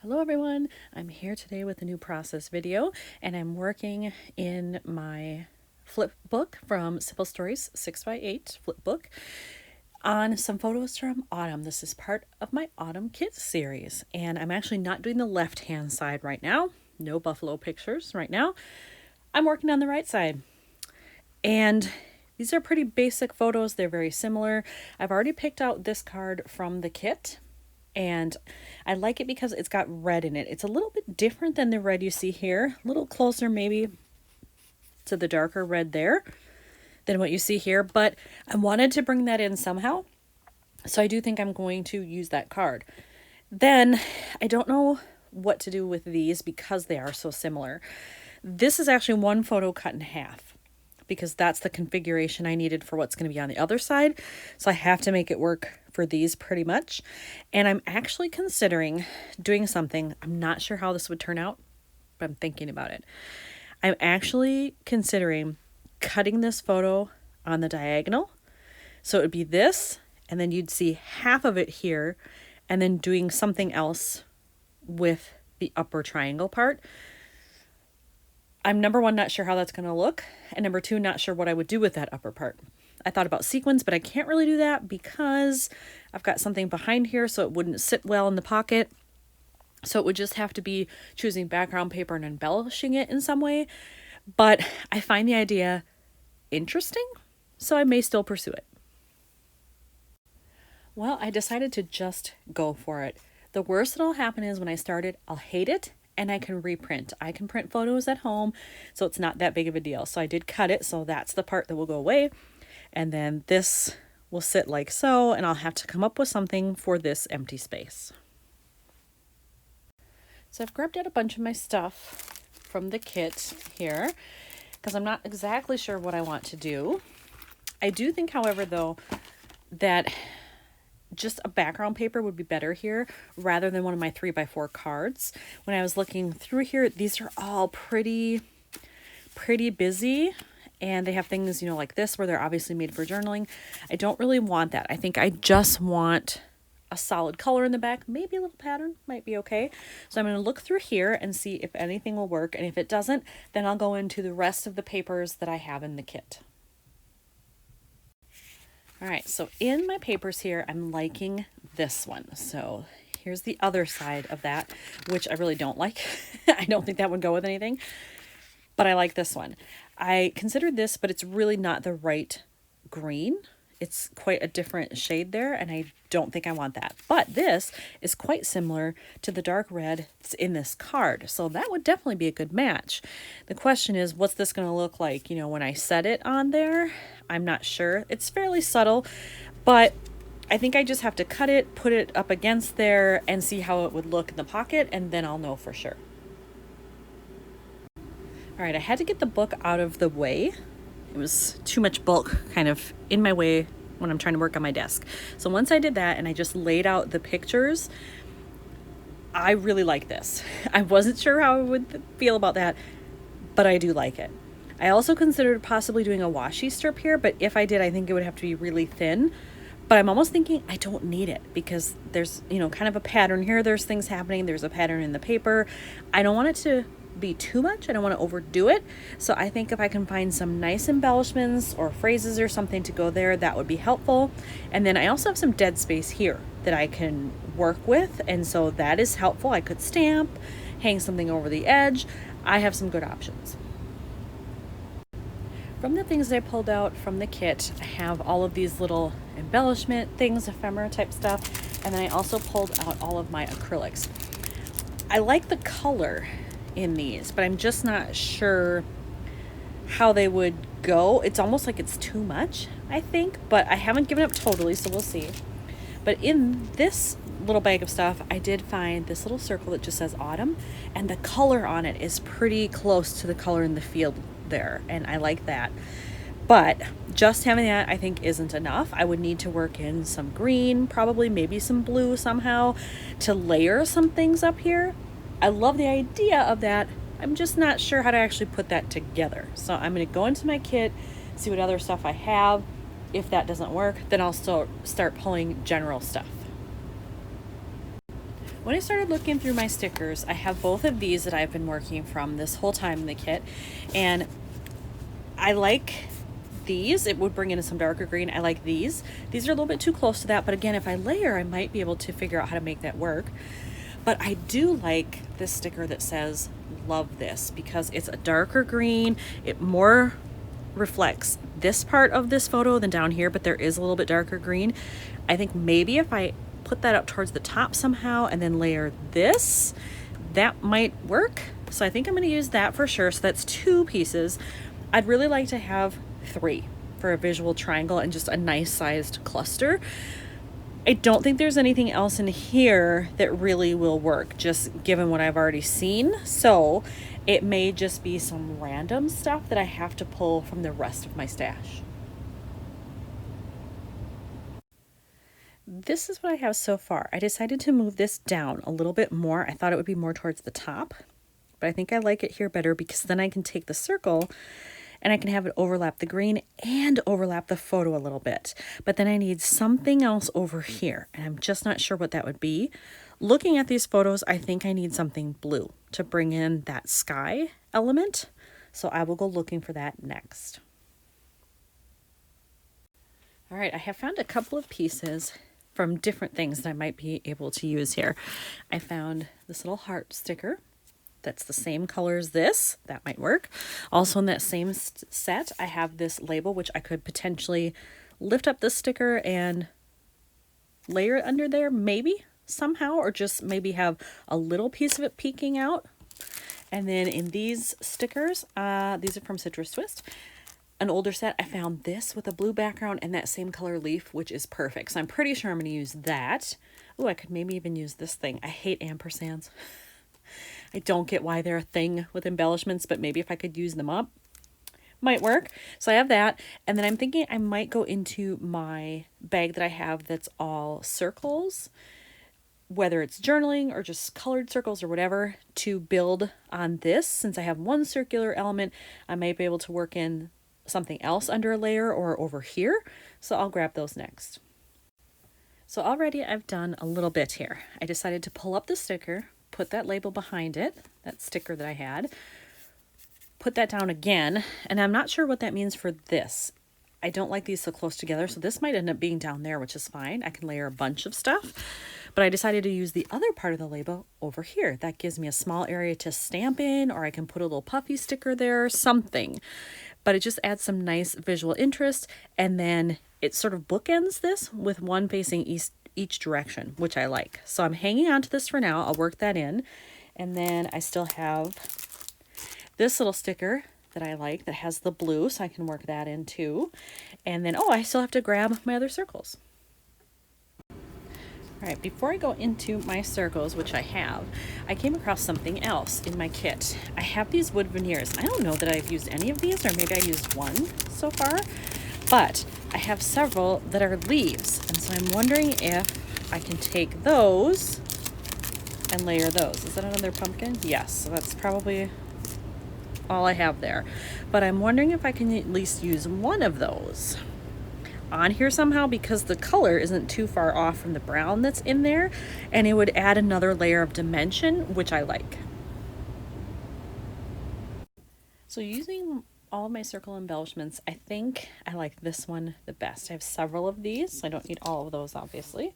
Hello everyone, I'm here today with a new process video and I'm working in my flip book from Simple Stories 6x8 flip book on some photos from autumn. This is part of my autumn kit series and I'm actually not doing the left hand side right now. No buffalo pictures right now. I'm working on the right side. And these are pretty basic photos. They're very similar. I've already picked out this card from the kit. And I like it because it's got red in it. It's a little bit different than the red you see here. A little closer maybe to the darker red there than what you see here. But I wanted to bring that in somehow. So I do think I'm going to use that card. Then I don't know what to do with these because they are so similar. This is actually one photo cut in half because that's the configuration I needed for what's going to be on the other side. So I have to make it work for these pretty much. And I'm actually considering doing something. I'm not sure how this would turn out, but I'm thinking about it. I'm actually considering cutting this photo on the diagonal. So it would be this, and then you'd see half of it here, and then doing something else with the upper triangle part. I'm number one, not sure how that's going to look. And number two, not sure what I would do with that upper part. I thought about sequins, but I can't really do that because I've got something behind here, so it wouldn't sit well in the pocket. So it would just have to be choosing background paper and embellishing it in some way. But I find the idea interesting, so I may still pursue it. Well, I decided to just go for it. The worst that'll happen is when I start it, I'll hate it. And I can reprint. I can print photos at home, so it's not that big of a deal. So I did cut it, so that's the part that will go away. And then this will sit like so, and I'll have to come up with something for this empty space. So I've grabbed out a bunch of my stuff from the kit here, because I'm not exactly sure what I want to do. I do think, however, though, that just a background paper would be better here rather than one of my 3x4 cards. When I was looking through here, these are all pretty busy, and they have things, like this where they're obviously made for journaling. I don't really want that. I think I just want a solid color in the back, maybe a little pattern might be okay. So I'm going to look through here and see if anything will work, and if it doesn't, then I'll go into the rest of the papers that I have in the kit. All right, so in my papers here, I'm liking this one. So here's the other side of that, which I really don't like. I don't think that would go with anything, but I like this one. I considered this, but it's really not the right green. It's quite a different shade there, and I don't think I want that. But this is quite similar to the dark red that's in this card, so that would definitely be a good match. The question is, what's this going to look like, when I set it on there? I'm not sure. It's fairly subtle, but I think I just have to cut it, put it up against there, and see how it would look in the pocket, and then I'll know for sure. All right, I had to get the book out of the way. It was too much bulk kind of in my way when I'm trying to work on my desk. So once I did that and I just laid out the pictures, I really like this. I wasn't sure how I would feel about that, but I do like it. I also considered possibly doing a washi strip here, but if I did, I think it would have to be really thin. But I'm almost thinking I don't need it because there's, kind of a pattern here. There's things happening. There's a pattern in the paper. I don't want it to be too much. I don't want to overdo it. So I think if I can find some nice embellishments or phrases or something to go there, that would be helpful. And then I also have some dead space here that I can work with. And so that is helpful. I could stamp, hang something over the edge. I have some good options. From the things I pulled out from the kit, I have all of these little embellishment things, ephemera type stuff. And then I also pulled out all of my acrylics. I like the color in these, but I'm just not sure how they would go. It's almost like it's too much, I think, but I haven't given up totally, so we'll see. But in this little bag of stuff, I did find this little circle that just says autumn, and the color on it is pretty close to the color in the field there, and I like that. But just having that, I think, isn't enough. I would need to work in some green, probably maybe some blue somehow, to layer some things up here. I love the idea of that. I'm just not sure how to actually put that together. So I'm going to go into my kit, see what other stuff I have. If that doesn't work, then I'll still start pulling general stuff. When I started looking through my stickers, I have both of these that I've been working from this whole time in the kit, and I like these. It would bring in some darker green. I like these. These are a little bit too close to that, but again, if I layer, I might be able to figure out how to make that work. But I do like this sticker that says love this, because it's a darker green. It more reflects this part of this photo than down here, but there is a little bit darker green. I think maybe if I put that up towards the top somehow and then layer this, that might work. So I think I'm going to use that for sure. So that's 2 pieces. I'd really like to have 3 for a visual triangle and just a nice sized cluster. I don't think there's anything else in here that really will work, just given what I've already seen. So it may just be some random stuff that I have to pull from the rest of my stash. This is what I have so far. I decided to move this down a little bit more. I thought it would be more towards the top, but I think I like it here better, because then I can take the circle and I can have it overlap the green and overlap the photo a little bit. But then I need something else over here, and I'm just not sure what that would be. Looking at these photos, I think I need something blue to bring in that sky element. So I will go looking for that next. All right, I have found a couple of pieces from different things that I might be able to use here. I found this little heart sticker that's the same color as this. That might work. Also in that same set, I have this label, which I could potentially lift up this sticker and layer it under there, maybe somehow, or just maybe have a little piece of it peeking out. And then in these stickers, these are from Citrus Twist, an older set, I found this with a blue background and that same color leaf, which is perfect. So I'm pretty sure I'm going to use that. Oh, I could maybe even use this thing. I hate ampersands. I don't get why they're a thing with embellishments, but maybe if I could use them up, might work. So I have that. And then I'm thinking I might go into my bag that I have that's all circles, whether it's journaling or just colored circles or whatever, to build on this. Since I have one circular element, I might be able to work in something else under a layer or over here. So I'll grab those next. So already I've done a little bit here. I decided to pull up the sticker, put that label behind it, that sticker that I had, put that down again, and I'm not sure what that means for this. I don't like these so close together, so this might end up being down there, which is fine. I can layer a bunch of stuff, but I decided to use the other part of the label over here. That gives me a small area to stamp in, or I can put a little puffy sticker there, something. But it just adds some nice visual interest, and then it sort of bookends this with one facing each direction, which I like. So I'm hanging on to this for now. I'll work that in. And then I still have this little sticker that I like that has the blue, so I can work that in too. And then, oh, I still have to grab my other circles. All right, before I go into my circles, which I have, I came across something else in my kit. I have these wood veneers. I don't know that I've used any of these, or maybe I used one so far, but I have several that are leaves. And so I'm wondering if I can take those and layer those. Is that another pumpkin? Yes, so that's probably all I have there. But I'm wondering if I can at least use one of those on here somehow, because the color isn't too far off from the brown that's in there, and it would add another layer of dimension, which I like. So using all of my circle embellishments, I think I like this one the best. I have several of these, so I don't need all of those obviously,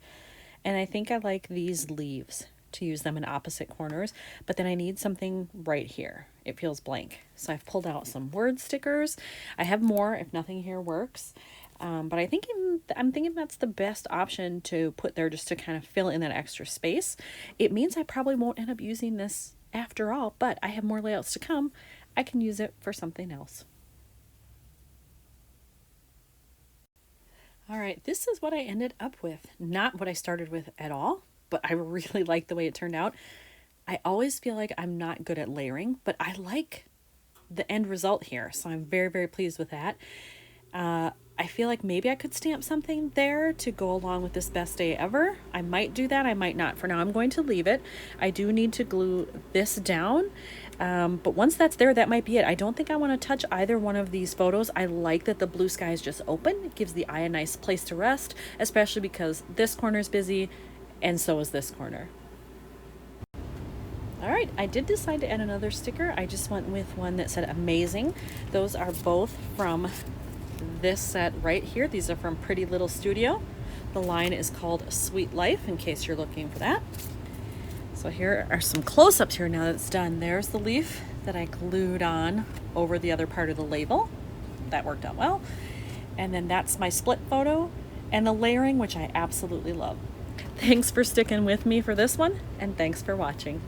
and I think I like these leaves to use them in opposite corners, but then I need something right here. It feels blank, so I've pulled out some word stickers. I have more if nothing here works. But I'm thinking that's the best option to put there, just to kind of fill in that extra space. It means I probably won't end up using this after all, but I have more layouts to come. I can use it for something else. All right, this is what I ended up with. Not what I started with at all, but I really like the way it turned out. I always feel like I'm not good at layering, but I like the end result here, so I'm very, very pleased with that. I feel like maybe I could stamp something there to go along with this best day ever. I might do that, I might not. For now, I'm going to leave it. I do need to glue this down, but once that's there, that might be it. I don't think I want to touch either one of these photos. I like that the blue sky is just open. It gives the eye a nice place to rest, especially because this corner is busy and so is this corner. All right, I did decide to add another sticker. I just went with one that said amazing. Those are both from this set right here. These are from Pretty Little Studio. The line is called Sweet Life, in case you're looking for that. So here are some close-ups here now that it's done. There's the leaf that I glued on over the other part of the label. That worked out well. And then that's my split photo and the layering, which I absolutely love. Thanks for sticking with me for this one, and thanks for watching.